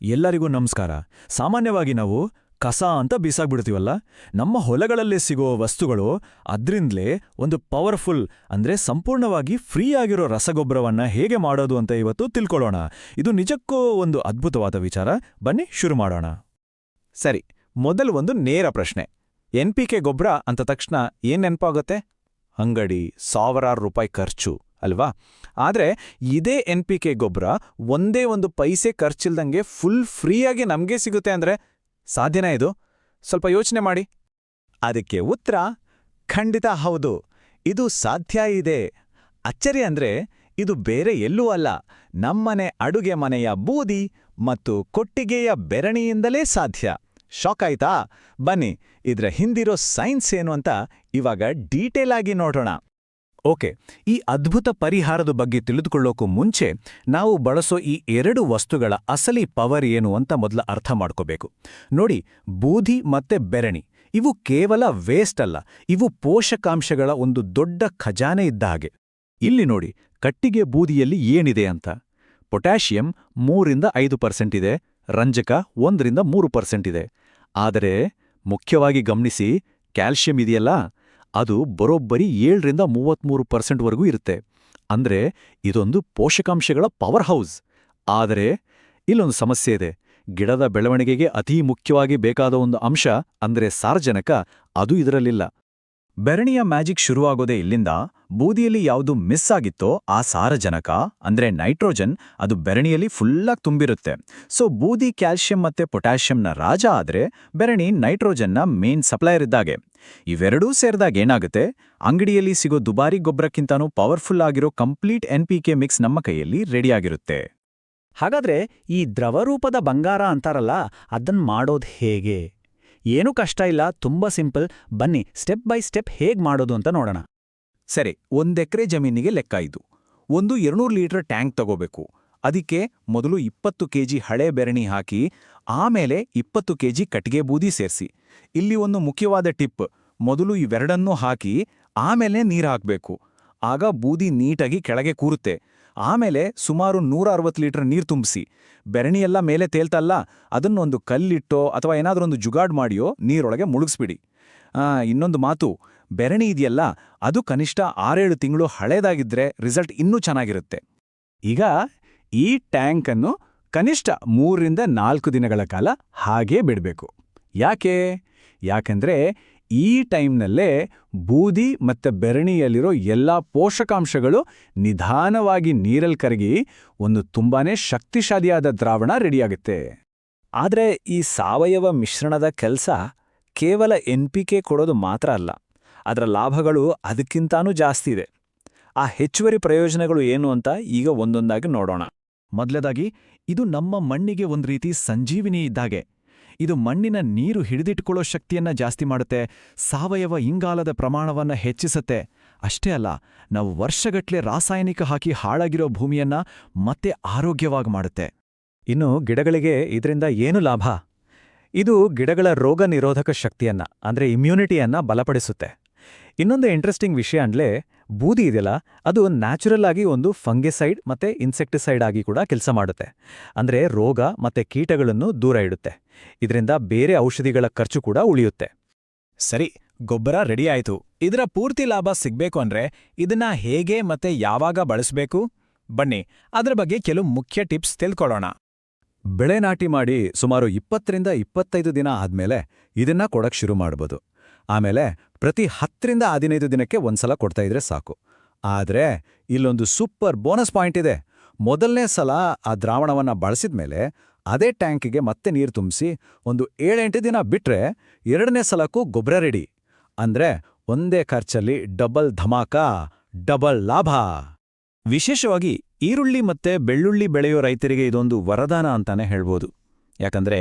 ಎಲ್ಲರಿಗೂ ನಮಸ್ಕಾರ. ಸಾಮಾನ್ಯವಾಗಿ ನಾವು ಕಸ ಅಂತ ಬೀಸಾಕ್ಬಿಡ್ತೀವಲ್ಲ. ನಮ್ಮ ಹೊಲಗಳಲ್ಲೇ ಸಿಗೋ ವಸ್ತುಗಳು ಅದ್ರಿಂದಲೇ ಒಂದು ಪವರ್ಫುಲ್ ಅಂದ್ರೆ ಸಂಪೂರ್ಣವಾಗಿ ಫ್ರೀ ಆಗಿರೋ ರಸಗೊಬ್ಬರವನ್ನ ಹೇಗೆ ಮಾಡೋದು ಅಂತ ಇವತ್ತು ತಿಳ್ಕೊಳ್ಳೋಣ. ಇದು ನಿಜಕ್ಕೂ ಒಂದು ಅದ್ಭುತವಾದ ವಿಚಾರ. ಬನ್ನಿ ಶುರು ಮಾಡೋಣ. ಸರಿ, ಮೊದಲು ಒಂದು ನೇರ ಪ್ರಶ್ನೆ. NPK ಗೊಬ್ಬರ ಅಂತ ತಕ್ಷಣ ಏನ್ ನೆನಪಾಗುತ್ತೆ? ಅಂಗಡಿ, ಸಾವಿರಾರು ರೂಪಾಯಿ ಖರ್ಚು ಅಲ್ವಾ? ಆದ್ರೆ ಇದೇ NPK ಗೊಬ್ಬರ ಒಂದೇ ಒಂದು ಪೈಸೆ ಖರ್ಚಿಲ್ದಂಗೆ ಫುಲ್ ಫ್ರೀಯಾಗಿ ನಮ್ಗೆ ಸಿಗುತ್ತೆ ಅಂದ್ರೆ ಸಾಧ್ಯನಾ ಇದು? ಸ್ವಲ್ಪ ಯೋಚನೆ ಮಾಡಿ. ಅದಕ್ಕೆ ಉತ್ತರ ಖಂಡಿತ ಹೌದು, ಇದು ಸಾಧ್ಯ ಇದೆ. ಅಚ್ಚರಿ ಅಂದ್ರೆ ಇದು ಬೇರೆ ಎಲ್ಲೂ ಅಲ್ಲ, ನಮ್ಮನೆ ಅಡುಗೆ ಮನೆಯ ಬೂದಿ ಮತ್ತು ಕೊಟ್ಟಿಗೆಯ ಬೆರಣಿಯಿಂದಲೇ ಸಾಧ್ಯ. ಶಾಕ್ ಆಯ್ತಾ? ಬನ್ನಿ ಇದ್ರ ಹಿಂದಿರೋ ಸೈನ್ಸ್ ಏನು ಅಂತ ಇವಾಗ ಡೀಟೇಲ್ ಆಗಿ ನೋಡೋಣ. ಓಕೆ, ಈ ಅದ್ಭುತ ಪರಿಹಾರದ ಬಗ್ಗೆ ತಿಳಿದುಕೊಳ್ಳೋಕ್ಕೂ ಮುಂಚೆ ನಾವು ಬಳಸೋ ಈ ಎರಡು ವಸ್ತುಗಳ ಅಸಲಿ ಪವರ್ ಏನು ಅಂತ ಮೊದಲು ಅರ್ಥ ಮಾಡ್ಕೋಬೇಕು. ನೋಡಿ, ಬೂದಿ ಮತ್ತೆ ಬೆರಣಿ ಇವು ಕೇವಲ ವೇಸ್ಟ್ ಅಲ್ಲ, ಇವು ಪೋಷಕಾಂಶಗಳ ಒಂದು ದೊಡ್ಡ ಖಜಾನೆ ಇದ್ದ ಹಾಗೆ. ಇಲ್ಲಿ ನೋಡಿ, ಕಟ್ಟಿಗೆ ಬೂದಿಯಲ್ಲಿ ಏನಿದೆ ಅಂತ. ಪೊಟ್ಯಾಷಿಯಂ 3-5% ಇದೆ, ರಂಜಕ 1-3% ಇದೆ. ಆದರೆ ಮುಖ್ಯವಾಗಿ ಗಮನಿಸಿ, ಕ್ಯಾಲ್ಷಿಯಂ ಇದೆಯಲ್ಲ, ಅದು ಬರೋಬ್ಬರಿ 7-33% ಇರುತ್ತೆ. ಅಂದ್ರೆ ಇದೊಂದು ಪೋಷಕಾಂಶಗಳ ಪವರ್ ಹೌಸ್. ಆದರೆ ಇಲ್ಲೊಂದು ಸಮಸ್ಯೆ ಇದೆ. ಗಿಡದ ಬೆಳವಣಿಗೆಗೆ ಅತೀ ಮುಖ್ಯವಾಗಿ ಬೇಕಾದ ಒಂದು ಅಂಶ ಅಂದ್ರೆ ಸಾರಜನಕ, ಅದು ಇದರಲ್ಲಿಲ್ಲ. ಬೆರಣಿಯ ಮ್ಯಾಜಿಕ್ ಶುರುವಾಗೋದೇ ಇಲ್ಲಿಂದ. ಬೂದಿಯಲ್ಲಿ ಯಾವುದು ಮಿಸ್ ಆಗಿತ್ತೋ ಆ ಸಾರಜನಕ ಅಂದ್ರೆ ನೈಟ್ರೋಜನ್ ಅದು ಬೆರಣಿಯಲ್ಲಿ ಫುಲ್ಲಾಗಿ ತುಂಬಿರುತ್ತೆ. ಸೊ ಬೂದಿ ಕ್ಯಾಲ್ಷಿಯಂ ಮತ್ತೆ ಪೊಟ್ಯಾಷಿಯಂನ ರಾಜ ಆದ್ರೆ ಬೆರಣಿ ನೈಟ್ರೋಜನ್ನ ಮೇನ್ ಸಪ್ಲೈಯರ್ ಇದ್ದಾಗೆ. ಇವೆರಡೂ ಸೇರಿದಾಗ ಏನಾಗುತ್ತೆ, ಅಂಗಡಿಯಲ್ಲಿ ಸಿಗೋ ದುಬಾರಿ ಗೊಬ್ಬರಕ್ಕಿಂತಾನೂ ಪವರ್ಫುಲ್ ಆಗಿರೋ ಕಂಪ್ಲೀಟ್ NPK ಮಿಕ್ಸ್ ನಮ್ಮ ಕೈಯಲ್ಲಿ ರೆಡಿಯಾಗಿರುತ್ತೆ. ಹಾಗಾದ್ರೆ ಈ ದ್ರವರೂಪದ ಬಂಗಾರ ಅಂತಾರಲ್ಲ, ಅದನ್ ಮಾಡೋದು ಹೇಗೆ? ಏನೂ ಕಷ್ಟ ಇಲ್ಲ, ತುಂಬಾ ಸಿಂಪಲ್. ಬನ್ನಿ ಸ್ಟೆಪ್ ಬೈ ಸ್ಟೆಪ್ ಹೇಗ್ ಮಾಡೋದು ಅಂತ ನೋಡೋಣ. ಸರಿ, 1 ಎಕರೆ ಜಮೀನಿಗೆ ಲೆಕ್ಕ ಇದು. ಒಂದು 200 ಲೀಟರ್ ಟ್ಯಾಂಕ್ ತಗೋಬೇಕು. ಅದಕ್ಕೆ ಮೊದಲು 20 kg ಹಳೆ ಬೆರಣಿ ಹಾಕಿ, ಆಮೇಲೆ 20 kg ಕಟ್ಟಿಗೆ ಬೂದಿ ಸೇರಿಸಿ. ಇಲ್ಲಿ ಒಂದು ಮುಖ್ಯವಾದ ಟಿಪ್, ಮೊದಲು ಇವೆರಡನ್ನೂ ಹಾಕಿ ಆಮೇಲೆ ನೀರು ಹಾಕಬೇಕು. ಆಗ ಬೂದಿ ನೀಟಾಗಿ ಕೆಳಗೆ ಕೂರುತ್ತೆ. ಆಮೇಲೆ ಸುಮಾರು 160 ಲೀಟರ್ ನೀರು ತುಂಬಿಸಿ. ಬೆರಣಿಯೆಲ್ಲ ಮೇಲೆ ತೇಲ್ತಲ್ಲ, ಅದನ್ನೊಂದು ಕಲ್ಲಿಟ್ಟೋ ಅಥವಾ ಏನಾದರೂ ಒಂದು ಜುಗಾಡ್ ಮಾಡಿಯೋ ನೀರೊಳಗೆ ಮುಳುಗಿಸ್ಬಿಡಿ. ಇನ್ನೊಂದು ಮಾತು, ಬೆರಣಿ ಇದೆಯಲ್ಲ, ಅದು ಕನಿಷ್ಠ 6-7 ತಿಂಗಳು ಹಳೇದಾಗಿದ್ರೆ ರಿಸಲ್ಟ್ ಇನ್ನೂ ಚೆನ್ನಾಗಿರುತ್ತೆ. ಈಗ ಈ ಟ್ಯಾಂಕ್ ಅನ್ನು ಕನಿಷ್ಠ 3-4 ದಿನಗಳ ಕಾಲ ಹಾಗೇ ಬಿಡಬೇಕು. ಯಾಕೆಂದ್ರೆ ಈ ಟೈಮ್ನಲ್ಲೇ ಬೂದಿ ಮತ್ತೆ ಬೆರಣಿಯಲ್ಲಿರೋ ಎಲ್ಲಾ ಪೋಷಕಾಂಶಗಳು ನಿಧಾನವಾಗಿ ನೀರಲ್ಲಿ ಕರಗಿ ಒಂದು ತುಂಬಾನೇ ಶಕ್ತಿಶಾಲಿಯಾದ ದ್ರಾವಣ ರೆಡಿಯಾಗುತ್ತೆ. ಆದ್ರೆ ಈ ಸಾವಯವ ಮಿಶ್ರಣದ ಕೆಲಸ ಕೇವಲ NPK ಕೊಡೋದು ಮಾತ್ರ ಅಲ್ಲ, ಅದರ ಲಾಭಗಳು ಅದಕ್ಕಿಂತಾನೂ ಜಾಸ್ತಿ ಇದೆ. ಆ ಹೆಚ್ಚುವರಿ ಪ್ರಯೋಜನಗಳು ಏನು ಅಂತ ಈಗ ಒಂದೊಂದಾಗಿ ನೋಡೋಣ. ಮೊದಲದಾಗಿ, ಇದು ನಮ್ಮ ಮಣ್ಣಿಗೆ ಒಂದ್ ರೀತಿ ಸಂಜೀವಿನಿ ಇದ್ದಾಗೆ. ಇದು ಮಣ್ಣಿನ ನೀರು ಹಿಡಿದಿಟ್ಕೊಳ್ಳೋ ಶಕ್ತಿಯನ್ನ ಜಾಸ್ತಿ ಮಾಡುತ್ತೆ, ಸಾವಯವ ಇಂಗಾಲದ ಪ್ರಮಾಣವನ್ನ ಹೆಚ್ಚಿಸುತ್ತೆ. ಅಷ್ಟೇ ಅಲ್ಲ, ನಾವು ವರ್ಷಗಟ್ಲೆ ರಾಸಾಯನಿಕ ಹಾಕಿ ಹಾಳಾಗಿರೋ ಭೂಮಿಯನ್ನ ಮತ್ತೆ ಆರೋಗ್ಯವಾಗಿ ಮಾಡುತ್ತೆ. ಇನ್ನು ಗಿಡಗಳಿಗೆ ಇದರಿಂದ ಏನು ಲಾಭ? ಇದು ಗಿಡಗಳ ರೋಗ ನಿರೋಧಕ ಶಕ್ತಿಯನ್ನ ಅಂದ್ರೆ ಇಮ್ಯುನಿಟಿಯನ್ನ ಬಲಪಡಿಸುತ್ತೆ. ಇನ್ನೊಂದು ಇಂಟ್ರೆಸ್ಟಿಂಗ್ ವಿಷಯ ಅಂದ್ರೆ, ಬೂದಿ ಇದೆಯಲ್ಲ, ಅದು ನ್ಯಾಚುರಲ್ ಆಗಿ ಒಂದು ಫಂಗಿಸೈಡ್ ಮತ್ತೆ ಇನ್ಸೆಕ್ಟಿಸೈಡ್ ಆಗಿ ಕೂಡ ಕೆಲಸ ಮಾಡುತ್ತೆ. ಅಂದ್ರೆ ರೋಗ ಮತ್ತೆ ಕೀಟಗಳನ್ನು ದೂರ ಇಡುತ್ತೆ. ಇದರಿಂದ ಬೇರೆ ಔಷಧಿಗಳ ಖರ್ಚು ಕೂಡ ಉಳಿಯುತ್ತೆ. ಸರಿ, ಗೊಬ್ಬರ ರೆಡಿ ಆಯ್ತು. ಇದರ ಪೂರ್ತಿ ಲಾಭ ಸಿಗ್ಬೇಕು ಅಂದ್ರೆ ಇದನ್ನ ಹೇಗೆ ಮತ್ತೆ ಯಾವಾಗ ಬಳಸಬೇಕು? ಬನ್ನಿ ಅದರ ಬಗ್ಗೆ ಕೆಲವು ಮುಖ್ಯ ಟಿಪ್ಸ್ ತಿಳ್ಕೊಳ್ಳೋಣ. ಬೆಳೆ ನಾಟಿ ಮಾಡಿ ಸುಮಾರು 20-25 ದಿನ ಆದ್ಮೇಲೆ ಇದನ್ನ ಕೊಡಕ್ ಶುರು ಮಾಡ್ಬೋದು. ಆಮೇಲೆ ಪ್ರತಿ 10-15 ದಿನಕ್ಕೆ ಒಂದ್ಸಲ ಕೊಡ್ತಾ ಇದ್ರೆ ಸಾಕು. ಆದ್ರೆ ಇಲ್ಲೊಂದು ಸೂಪರ್ ಬೋನಸ್ ಪಾಯಿಂಟ್ ಇದೆ. ಮೊದಲನೇ ಸಲ ಆ ದ್ರಾವಣವನ್ನ ಬಳಸಿದ್ಮೇಲೆ ಅದೇ ಟ್ಯಾಂಕಿಗೆ ಮತ್ತೆ ನೀರು ತುಂಬಿಸಿ ಒಂದು 7-8 ದಿನ ಬಿಟ್ರೆ 2ನೇ ಸಲಕ್ಕೂ ಗೊಬ್ಬರ ರೆಡಿ. ಅಂದ್ರೆ ಒಂದೇ ಖರ್ಚಲ್ಲಿ ಡಬಲ್ ಧಮಾಕ, ಡಬಲ್ ಲಾಭ. ವಿಶೇಷವಾಗಿ ಈರುಳ್ಳಿ ಮತ್ತೆ ಬೆಳ್ಳುಳ್ಳಿ ಬೆಳೆಯೋ ರೈತರಿಗೆ ಇದೊಂದು ವರದಾನ ಅಂತಾನೆ ಹೇಳ್ಬೋದು. ಯಾಕಂದ್ರೆ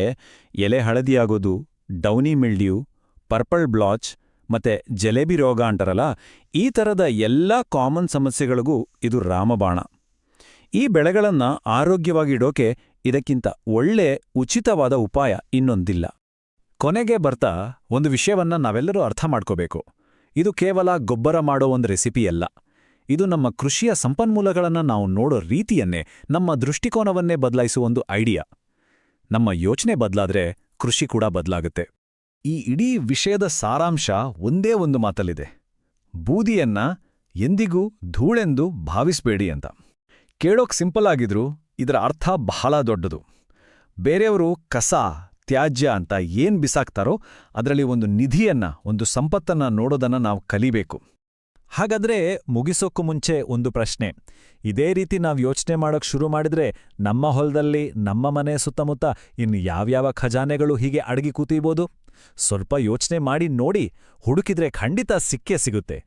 ಎಲೆ ಹಳದಿಯಾಗೋದು, ಡೌನಿ ಮಿಲ್ಡ್ಯೂ, ಪರ್ಪಲ್ ಬ್ಲಾಚ್ ಮತ್ತೆ ಜಲೇಬಿ ರೋಗ ಅಂತಾರಲ್ಲ, ಈ ಥರದ ಎಲ್ಲಾ ಕಾಮನ್ ಸಮಸ್ಯೆಗಳಿಗೂ ಇದು ರಾಮಬಾಣ. ಈ ಬೆಳೆಗಳನ್ನ ಆರೋಗ್ಯವಾಗಿಡೋಕೆ ಇದಕ್ಕಿಂತ ಒಳ್ಳೆ ಉಚಿತವಾದ ಉಪಾಯ ಇನ್ನೊಂದಿಲ್ಲ. ಕೊನೆಗೆ ಬರ್ತಾ ಒಂದು ವಿಷಯವನ್ನ ನಾವೆಲ್ಲರೂ ಅರ್ಥ ಮಾಡ್ಕೋಬೇಕು. ಇದು ಕೇವಲ ಗೊಬ್ಬರ ಮಾಡೋ ಒಂದು ರೆಸಿಪಿಯಲ್ಲ. ಇದು ನಮ್ಮ ಕೃಷಿಯ ಸಂಪನ್ಮೂಲಗಳನ್ನು ನಾವು ನೋಡೋ ರೀತಿಯನ್ನೇ, ನಮ್ಮ ದೃಷ್ಟಿಕೋನವನ್ನೇ ಬದಲಾಯಿಸುವ ಒಂದು ಐಡಿಯಾ. ನಮ್ಮ ಯೋಚನೆ ಬದಲಾದ್ರೆ ಕೃಷಿ ಕೂಡ ಬದಲಾಗುತ್ತೆ. ಈ ಇಡೀ ವಿಷಯದ ಸಾರಾಂಶ ಒಂದೇ ಒಂದು ಮಾತಲ್ಲಿದೆ: ಬೂದಿಯನ್ನ ಎಂದಿಗೂ ಧೂಳೆಂದು ಭಾವಿಸ್ಬೇಡಿ ಅಂತ. ಕೇಳೋಕ್ ಸಿಂಪಲ್ ಆಗಿದ್ರೂ ಇದರ ಅರ್ಥ ಬಹಳ ದೊಡ್ಡದು. ಬೇರೆಯವರು ಕಸ, ತ್ಯಾಜ್ಯ ಅಂತ ಏನ್ ಬಿಸಾಕ್ತಾರೋ ಅದರಲ್ಲಿ ಒಂದು ನಿಧಿಯನ್ನ, ಒಂದು ಸಂಪತ್ತನ್ನ ನೋಡೋದನ್ನ ನಾವು ಕಲಿಬೇಕು. ಹಾಗಾದ್ರೆ ಮುಗಿಸೋಕ್ಕೂ ಮುಂಚೆ ಒಂದು ಪ್ರಶ್ನೆ. ಇದೇ ರೀತಿ ನಾವು ಯೋಚನೆ ಮಾಡೋಕ್ ಶುರು ಮಾಡಿದ್ರೆ ನಮ್ಮ ಹೊಲದಲ್ಲಿ, ನಮ್ಮ ಮನೆ ಸುತ್ತಮುತ್ತ ಇನ್ನು ಯಾವ್ಯಾವ ಖಜಾನೆಗಳು ಹೀಗೆ ಅಡಗಿ ಕೂತೀಬೋದು? ಸ್ವಲ್ಪ ಯೋಚನೆ ಮಾಡಿ ನೋಡಿ, ಹುಡುಕಿದ್ರೆ ಖಂಡಿತ ಸಿಕ್ಕೇ ಸಿಗುತ್ತೆ.